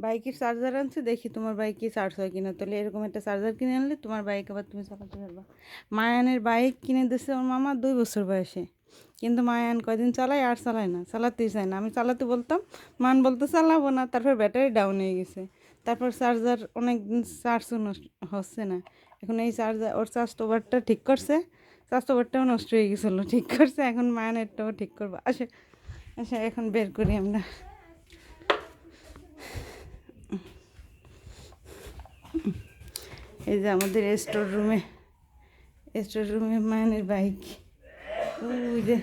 বাইকের চার্জার আনছে, দেখি তোমার বাইকে চার্জ হয় কিনা। তাহলে এরকম একটা চার্জার কিনে আনলে তোমার বাইক আবার তুমি চালাতে পারবা। মায়ানের বাইক কিনে দিচ্ছে ওর মামা 2 বছর বয়সে, কিন্তু মায়ান কয়দিন চালায় আর চালায় না, চালাতেই চায় না। আমি চালাতে বলতাম, মান বলতে চালাবো না, তারপর ব্যাটারি ডাউন হয়ে গেছে, তারপর চার্জার অনেক দিন চার্জও হচ্ছে না। এখন এই চার্জার ওর চার্জ ওভারটা ঠিক করছে, চার্জ ওভারটাও নষ্ট হয়ে গেছিলো, ঠিক করছে। এখন মায়ানেরটাও ঠিক করবো। আসে আচ্ছা, এখন বের করি আমরা। এই যে আমাদের স্টোর রুমে মায়ানের বাইক। ওই যে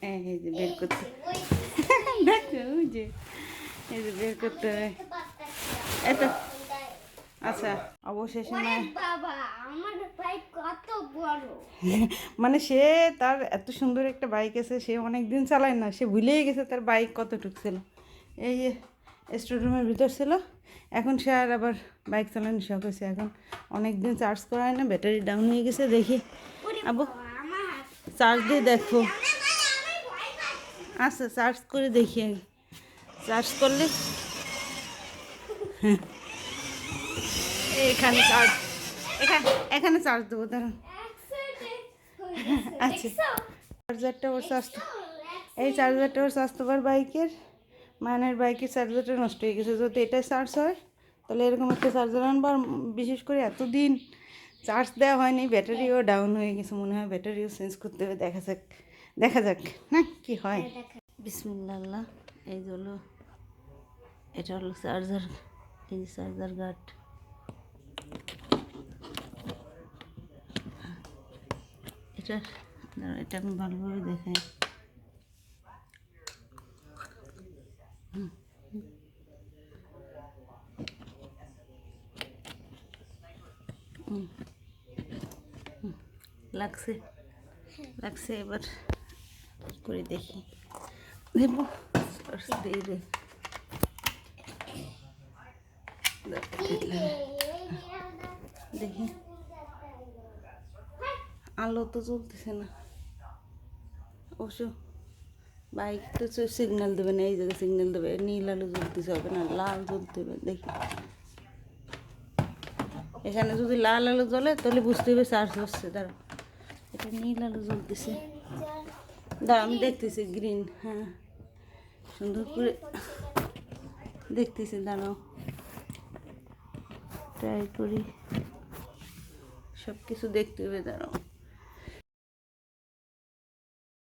এই যে বের করতে দেখো, ওই যে এই যে বের করতে হবে। এত আচ্ছা, অবশেষে মানে সে তার এত সুন্দর একটা বাইক আছে, সে অনেক দিন চালায় না, সে ভুলেই গেছে তার বাইক কতটুক ছিল। এই যে স্টোর রুমের ভিতর ছিল, এখন সে আর আবার বাইক চালানোর শখ হয়েছে। এখন অনেক দিন চার্জ করা হয় না, ব্যাটারি ডাউন হয়ে গেছে। দেখি আবু চার্জ দিয়ে দেখো। আচ্ছা, চার্জ করে দেখি আগে। চার্জ করলে এখানে চার্জ, এখানে চার্জ দেবো, দাঁড়ান। আচ্ছা, চার্জারটা ওর স্বাস্থ্য, এই চার্জারটা ওর স্বাস্থ্যকর বাইকের, মানের বাইকের চার্জারটা নষ্ট হয়ে গেছে। যদি এটা চার্জ হয় তাহলে এরকম একটা চার্জার আনবো। আর বিশেষ করে এতদিন চার্জ দেওয়া হয়নি, ব্যাটারিও ডাউন হয়ে গেছে, মনে হয় ব্যাটারিও চেঞ্জ করতে হবে। দেখা যাক না কি হয়। বিসমিল্লাহ। এই হলো, এটা হলো চার্জার, এই যে চার্জার গার্ড। এটা আমি ভালোভাবে দেখাই। লাগছে এবার করে দেখি, দেব দেখি। আলো তো জ্বলতেছে না অবশ্য। বাইক তো সিগন্যাল দেবে না, এই জায়গায় সিগন্যাল দেবে, নীল আলো জ্বলতেছে, হবে না লাল জ্বলতে হবে। দেখি এখানে যদি লাল আলো জ্বলে তাহলে বুঝতে হবে চার্জ হচ্ছে। দাঁড়াও, এটা নীল আলো জ্বলতেছে, দাঁড়া আমি দেখতেছি গ্রিন। হ্যাঁ, সুন্দর করে দেখতেছি, দাঁড়াও ট্রাই করি, সব কিছু দেখতে হবে, দাঁড়াও।